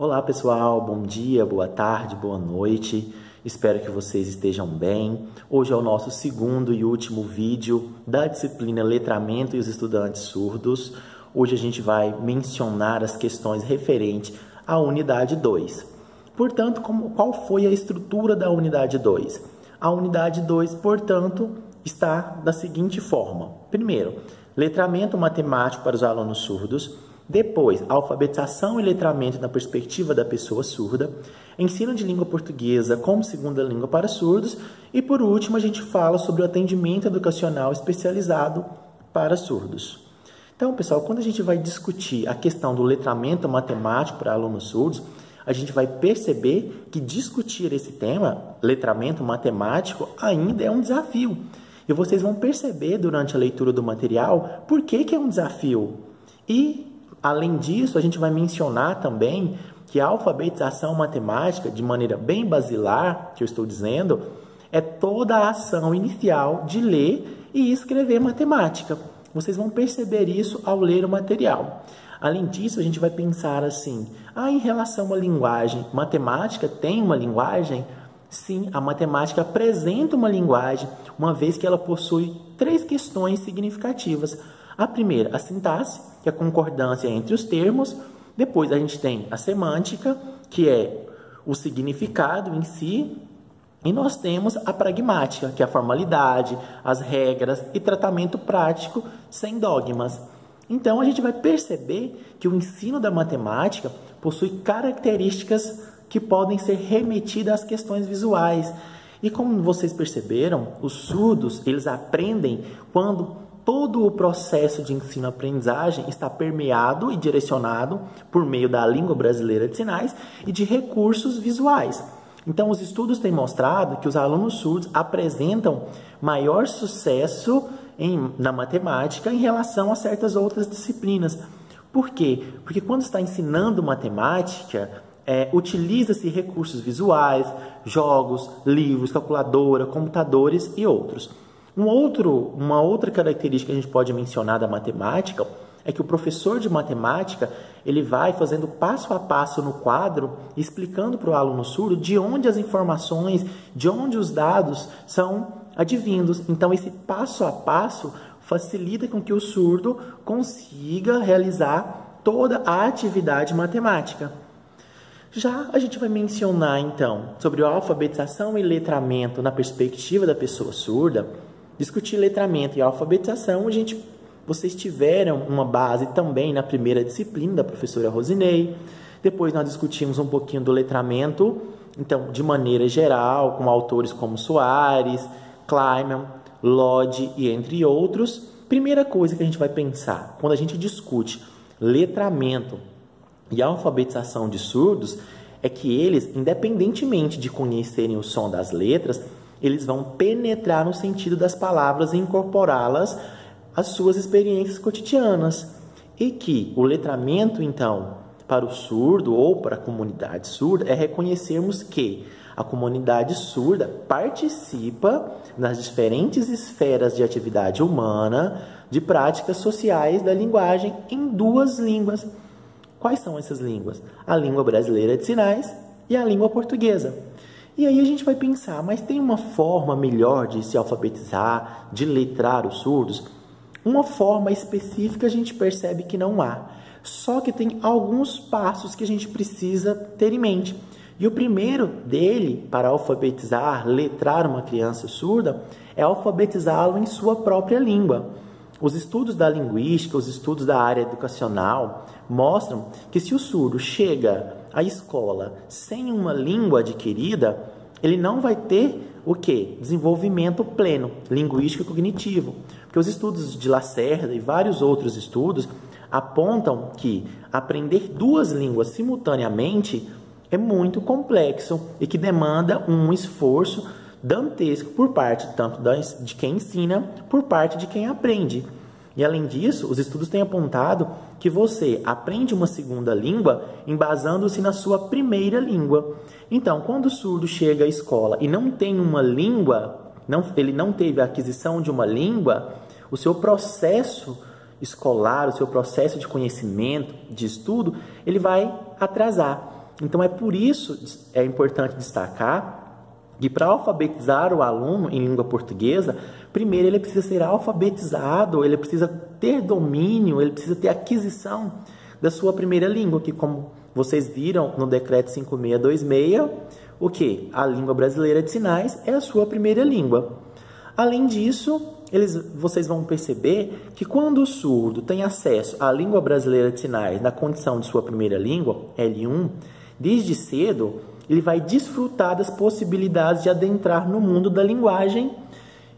Olá pessoal, bom dia, boa tarde, boa noite. Espero que vocês estejam bem. Hoje é o nosso segundo e último vídeo da disciplina Letramento e os Estudantes Surdos. Hoje a gente vai mencionar as questões referentes à unidade 2. Portanto, qual foi a estrutura da unidade 2? A unidade 2, portanto, está da seguinte forma. Primeiro, letramento matemático para os alunos surdos. Depois, alfabetização e letramento na perspectiva da pessoa surda, ensino de língua portuguesa como segunda língua para surdos e, por último, a gente fala sobre o atendimento educacional especializado para surdos. Então, pessoal, quando a gente vai discutir a questão do letramento matemático para alunos surdos, a gente vai perceber que discutir esse tema, letramento matemático, ainda é um desafio. E vocês vão perceber durante a leitura do material por que é um desafio. E além disso, a gente vai mencionar também que a alfabetização matemática, de maneira bem basilar, que eu estou dizendo, é toda a ação inicial de ler e escrever matemática. Vocês vão perceber isso ao ler o material. Além disso, a gente vai pensar assim, em relação à linguagem, matemática tem uma linguagem? Sim, a matemática apresenta uma linguagem, uma vez que ela possui 3 questões significativas. A primeira, a sintaxe, que é a concordância entre os termos. Depois a gente tem a semântica, que é o significado em si. E nós temos a pragmática, que é a formalidade, as regras e tratamento prático sem dogmas. Então a gente vai perceber que o ensino da matemática possui características que podem ser remetidas às questões visuais. E como vocês perceberam, os surdos, eles aprendem quando todo o processo de ensino-aprendizagem está permeado e direcionado por meio da língua brasileira de sinais e de recursos visuais. Então, os estudos têm mostrado que os alunos surdos apresentam maior sucesso na matemática em relação a certas outras disciplinas. Por quê? Porque quando está ensinando matemática, utiliza-se recursos visuais, jogos, livros, calculadora, computadores e outros. Uma outra característica que a gente pode mencionar da matemática é que o professor de matemática ele vai fazendo passo a passo no quadro, explicando para o aluno surdo de onde as informações, de onde os dados são advindos. Então, esse passo a passo facilita com que o surdo consiga realizar toda a atividade matemática. Já a gente vai mencionar, então, sobre a alfabetização e letramento na perspectiva da pessoa surda. Discutir letramento e alfabetização, vocês tiveram uma base também na primeira disciplina da professora Rosinei. Depois nós discutimos um pouquinho do letramento, então, de maneira geral, com autores como Soares, Kleiman, Lodge e entre outros. Primeira coisa que a gente vai pensar, quando a gente discute letramento e alfabetização de surdos, é que eles, independentemente de conhecerem o som das letras, eles vão penetrar no sentido das palavras e incorporá-las às suas experiências cotidianas. E que o letramento, então, para o surdo ou para a comunidade surda, é reconhecermos que a comunidade surda participa nas diferentes esferas de atividade humana, de práticas sociais da linguagem em 2 línguas. Quais são essas línguas? A língua brasileira de sinais e a língua portuguesa. E aí a gente vai pensar, mas tem uma forma melhor de se alfabetizar, de letrar os surdos? Uma forma específica a gente percebe que não há. Só que tem alguns passos que a gente precisa ter em mente. E o primeiro dele, para alfabetizar, letrar uma criança surda, é alfabetizá-lo em sua própria língua. Os estudos da linguística, os estudos da área educacional mostram que se o surdo chega à escola sem uma língua adquirida, ele não vai ter o quê? Desenvolvimento pleno, linguístico e cognitivo. Porque os estudos de Lacerda e vários outros estudos apontam que aprender 2 línguas simultaneamente é muito complexo e que demanda um esforço dantesco por parte tanto de quem ensina, por parte de quem aprende. E além disso, os estudos têm apontado que você aprende uma segunda língua embasando-se na sua primeira língua. Então, quando o surdo chega à escola e não tem uma língua, ele não teve a aquisição de uma língua, o seu processo escolar, o seu processo de conhecimento, de estudo, ele vai atrasar. Então, é por isso é importante destacar que para alfabetizar o aluno em língua portuguesa, primeiro ele precisa ser alfabetizado, ele precisa ter domínio, ele precisa ter aquisição da sua primeira língua, que como vocês viram no decreto 5626, o que? A língua brasileira de sinais é a sua primeira língua. Além disso, vocês vão perceber que quando o surdo tem acesso à língua brasileira de sinais na condição de sua primeira língua, L1, desde cedo, ele vai desfrutar das possibilidades de adentrar no mundo da linguagem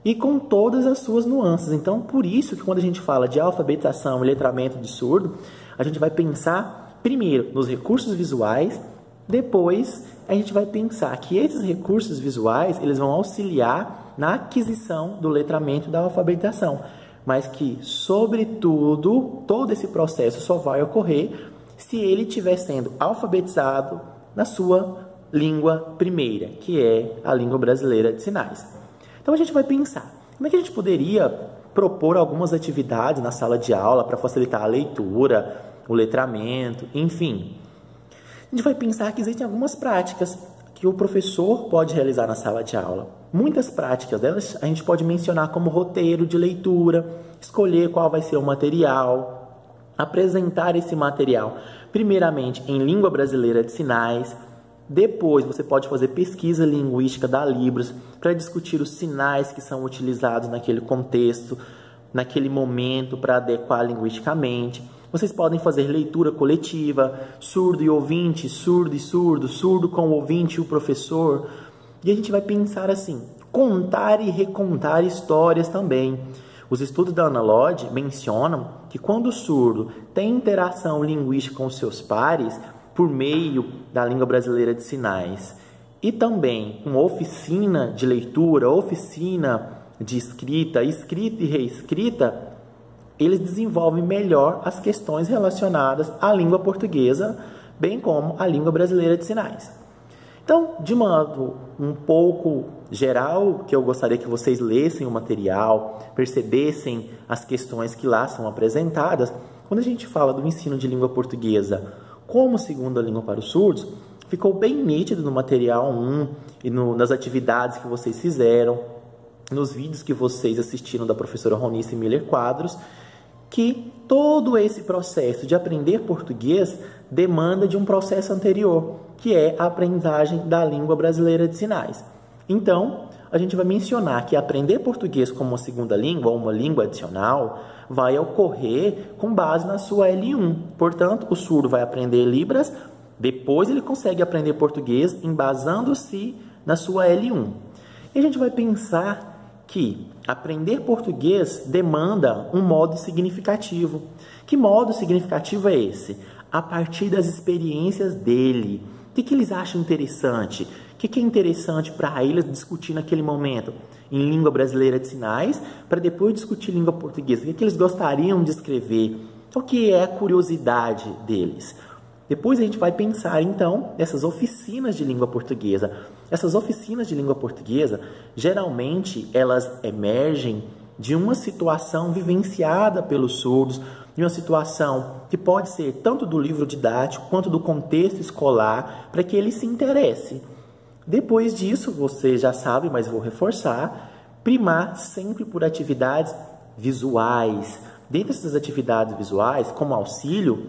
e com todas as suas nuances. Então, por isso que quando a gente fala de alfabetização e letramento de surdo, a gente vai pensar primeiro nos recursos visuais, depois a gente vai pensar que esses recursos visuais eles vão auxiliar na aquisição do letramento e da alfabetização, mas que, sobretudo, todo esse processo só vai ocorrer se ele estiver sendo alfabetizado na sua língua primeira, que é a língua brasileira de sinais. Então a gente vai pensar, como é que a gente poderia propor algumas atividades na sala de aula para facilitar a leitura, o letramento, enfim. A gente vai pensar que existem algumas práticas que o professor pode realizar na sala de aula. Muitas práticas delas a gente pode mencionar como roteiro de leitura, escolher qual vai ser o material, apresentar esse material primeiramente em língua brasileira de sinais. Depois, você pode fazer pesquisa linguística da Libras para discutir os sinais que são utilizados naquele contexto, naquele momento, para adequar linguisticamente. Vocês podem fazer leitura coletiva, surdo e ouvinte, surdo e surdo, surdo com o ouvinte e o professor. E a gente vai pensar assim, contar e recontar histórias também. Os estudos da Ana Lodge mencionam que quando o surdo tem interação linguística com seus pares, por meio da língua brasileira de sinais, e também com oficina de leitura, oficina de escrita, escrita e reescrita, eles desenvolvem melhor as questões relacionadas à língua portuguesa, bem como à língua brasileira de sinais. Então, de modo um pouco geral, que eu gostaria que vocês lessem o material, percebessem as questões que lá são apresentadas, quando a gente fala do ensino de língua portuguesa como segunda língua para os surdos, ficou bem nítido no material 1 e nas atividades que vocês fizeram, nos vídeos que vocês assistiram da professora Ronice Miller Quadros, que todo esse processo de aprender português demanda de um processo anterior, que é a aprendizagem da língua brasileira de sinais. Então, a gente vai mencionar que aprender português como uma segunda língua, ou uma língua adicional, vai ocorrer com base na sua L1. Portanto, o surdo vai aprender Libras, depois ele consegue aprender português embasando-se na sua L1. E a gente vai pensar que aprender português demanda um modo significativo. Que modo significativo é esse? A partir das experiências dele. O que eles acham interessante? O que é interessante para eles discutir naquele momento? Em língua brasileira de sinais, para depois discutir língua portuguesa. O que eles gostariam de escrever? O que é a curiosidade deles? Depois a gente vai pensar, então, nessas oficinas de língua portuguesa. Essas oficinas de língua portuguesa, geralmente, elas emergem de uma situação vivenciada pelos surdos, de uma situação que pode ser tanto do livro didático quanto do contexto escolar, para que ele se interesse. Depois disso, você já sabe, mas vou reforçar, primar sempre por atividades visuais. Dentre essas atividades visuais, como auxílio,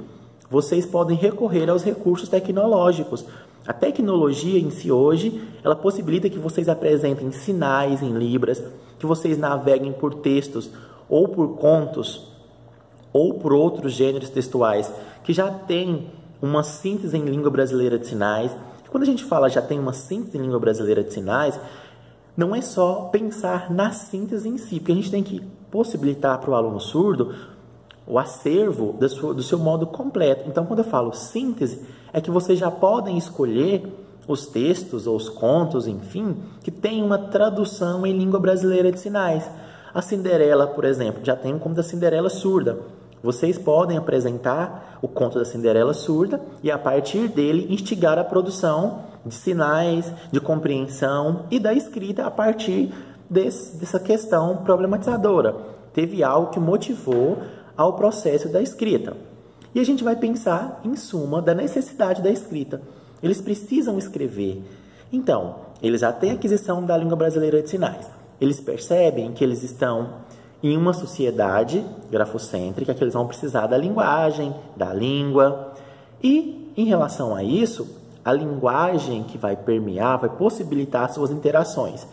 vocês podem recorrer aos recursos tecnológicos. A tecnologia em si hoje, ela possibilita que vocês apresentem sinais em Libras, que vocês naveguem por textos ou por contos ou por outros gêneros textuais que já tem uma síntese em língua brasileira de sinais. Quando a gente fala já tem uma síntese em língua brasileira de sinais, não é só pensar na síntese em si, porque a gente tem que possibilitar para o aluno surdo o acervo do seu modo completo. Então, quando eu falo síntese, é que vocês já podem escolher os textos ou os contos, enfim, que tem uma tradução em língua brasileira de sinais. A Cinderela, por exemplo, já tem um conto da Cinderela surda. Vocês podem apresentar o conto da Cinderela surda e, a partir dele, instigar a produção de sinais, de compreensão e da escrita a partir dessa questão problematizadora. Teve algo que motivou ao processo da escrita. E a gente vai pensar, em suma, da necessidade da escrita. eles precisam escrever. Então, eles já têm aquisição da língua brasileira de sinais. Eles percebem que eles estão em uma sociedade grafocêntrica, que eles vão precisar da linguagem, da língua. E, em relação a isso, a linguagem que vai permear, vai possibilitar suas interações.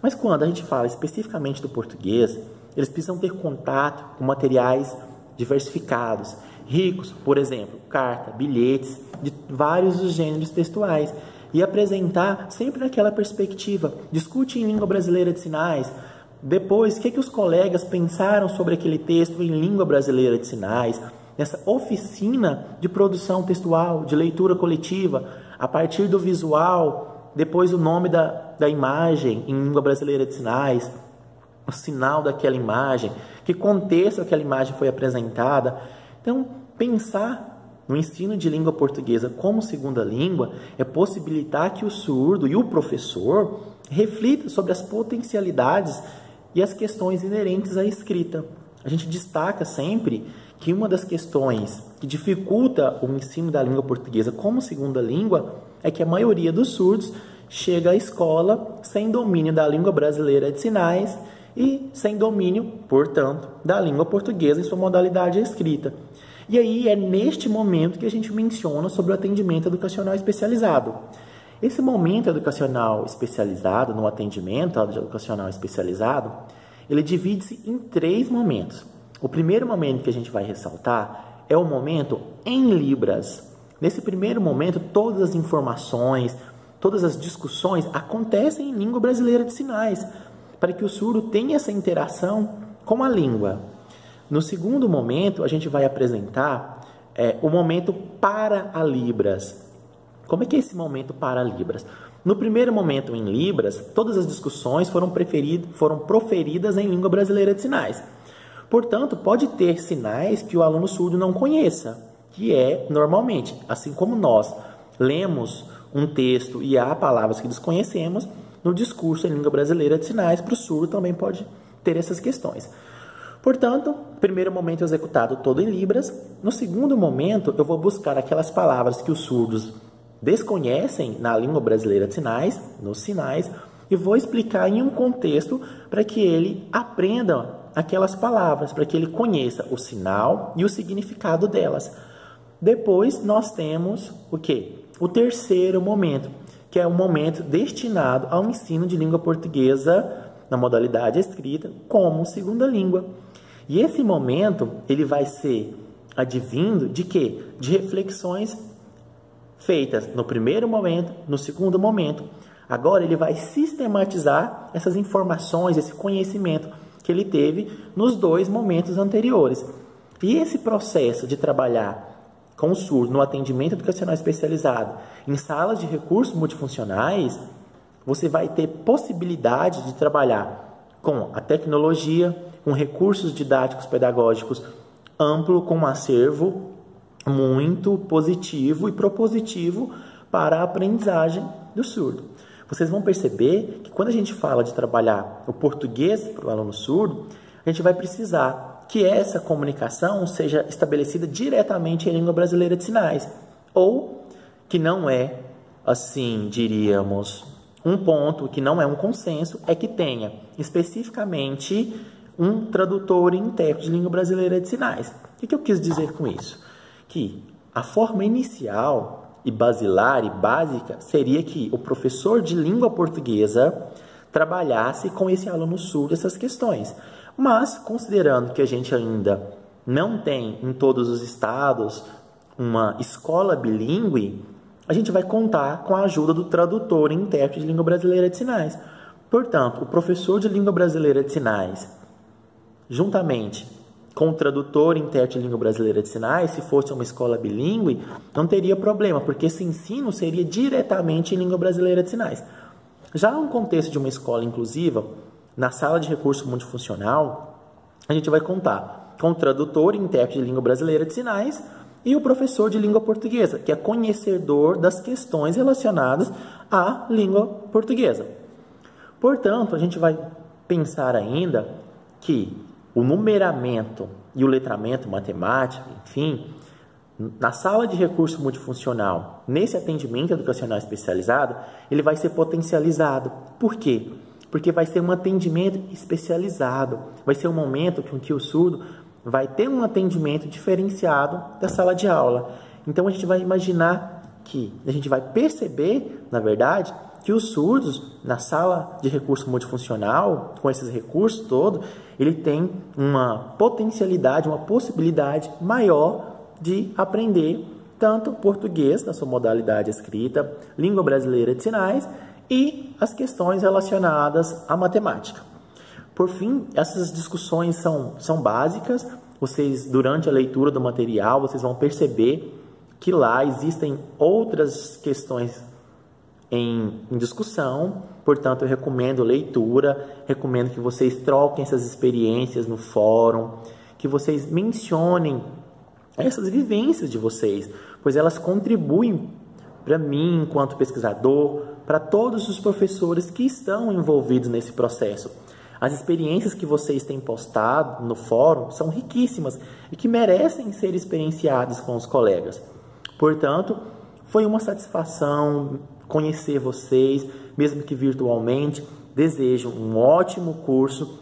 Mas quando a gente fala especificamente do português, eles precisam ter contato com materiais diversificados, ricos, por exemplo, carta, bilhetes, de vários dos gêneros textuais, e apresentar sempre naquela perspectiva. Discute em língua brasileira de sinais. Depois, o que os colegas pensaram sobre aquele texto em língua brasileira de sinais? Nessa oficina de produção textual, de leitura coletiva, a partir do visual, depois o nome da imagem em língua brasileira de sinais, o sinal daquela imagem, que contexto aquela imagem foi apresentada. Então, pensar no ensino de língua portuguesa como segunda língua é possibilitar que o surdo e o professor reflitam sobre as potencialidades e as questões inerentes à escrita. A gente destaca sempre que uma das questões que dificulta o ensino da língua portuguesa como segunda língua é que a maioria dos surdos chega à escola sem domínio da língua brasileira de sinais e sem domínio, portanto, da língua portuguesa em sua modalidade escrita. E aí é neste momento que a gente menciona sobre o atendimento educacional especializado. Esse momento educacional especializado, no atendimento educacional especializado, ele divide-se em 3 momentos. O primeiro momento que a gente vai ressaltar é o momento em Libras. Nesse primeiro momento, todas as informações, todas as discussões acontecem em língua brasileira de sinais, para que o surdo tenha essa interação com a língua. No segundo momento, a gente vai apresentar o momento para a Libras. Como é que é esse momento para a Libras? No primeiro momento em Libras, todas as discussões foram proferidas em língua brasileira de sinais. Portanto, pode ter sinais que o aluno surdo não conheça, que é normalmente, assim como nós lemos um texto e há palavras que desconhecemos, no discurso em língua brasileira de sinais, para o surdo também pode ter essas questões. Portanto, primeiro momento executado todo em Libras. No segundo momento, eu vou buscar aquelas palavras que os surdos desconhecem na língua brasileira de sinais, nos sinais, e vou explicar em um contexto para que ele aprenda aquelas palavras, para que ele conheça o sinal e o significado delas. Depois, nós temos o quê? O terceiro momento, que é um momento destinado ao ensino de língua portuguesa na modalidade escrita como segunda língua. E esse momento, ele vai ser advindo de quê? De reflexões feitas no primeiro momento, no segundo momento. Agora ele vai sistematizar essas informações, esse conhecimento que ele teve nos 2 momentos anteriores. E esse processo de trabalhar com o surdo no atendimento educacional especializado em salas de recursos multifuncionais, você vai ter possibilidade de trabalhar com a tecnologia, com recursos didáticos pedagógicos amplo, com um acervo muito positivo e propositivo para a aprendizagem do surdo. Vocês vão perceber que quando a gente fala de trabalhar o português para o aluno surdo, a gente vai precisar que essa comunicação seja estabelecida diretamente em língua brasileira de sinais, ou que não é, assim, diríamos, um ponto que não é um consenso, é que tenha especificamente um tradutor e intérprete de língua brasileira de sinais. O que eu quis dizer com isso? Que a forma inicial e basilar e básica seria que o professor de língua portuguesa trabalhasse com esse aluno surdo essas questões. Mas, considerando que a gente ainda não tem em todos os estados uma escola bilíngue, a gente vai contar com a ajuda do tradutor e intérprete de língua brasileira de sinais. Portanto, o professor de língua brasileira de sinais, juntamente com o tradutor e intérprete de língua brasileira de sinais, se fosse uma escola bilíngue, não teria problema, porque esse ensino seria diretamente em língua brasileira de sinais. Já no contexto de uma escola inclusiva, na sala de recurso multifuncional, a gente vai contar com o tradutor e intérprete de língua brasileira de sinais e o professor de língua portuguesa, que é conhecedor das questões relacionadas à língua portuguesa. Portanto, a gente vai pensar ainda que o numeramento e o letramento matemático, enfim, Na sala de recurso multifuncional, nesse atendimento educacional especializado, ele vai ser potencializado. Por quê? Porque vai ser um atendimento especializado. Vai ser um momento em que o surdo vai ter um atendimento diferenciado da sala de aula. Então, a gente vai imaginar a gente vai perceber, na verdade, que os surdos, na sala de recurso multifuncional, com esses recursos todos, ele tem uma potencialidade, uma possibilidade maior de aprender tanto português, na sua modalidade escrita, língua brasileira de sinais e as questões relacionadas à matemática. Por fim, essas discussões são básicas. Vocês, durante a leitura do material, vocês vão perceber que lá existem outras questões em discussão. Portanto, eu recomendo leitura, recomendo que vocês troquem essas experiências no fórum, que vocês mencionem essas vivências de vocês, pois elas contribuem para mim, enquanto pesquisador, para todos os professores que estão envolvidos nesse processo. As experiências que vocês têm postado no fórum são riquíssimas e que merecem ser experienciadas com os colegas. Portanto, foi uma satisfação conhecer vocês, mesmo que virtualmente. Desejo um ótimo curso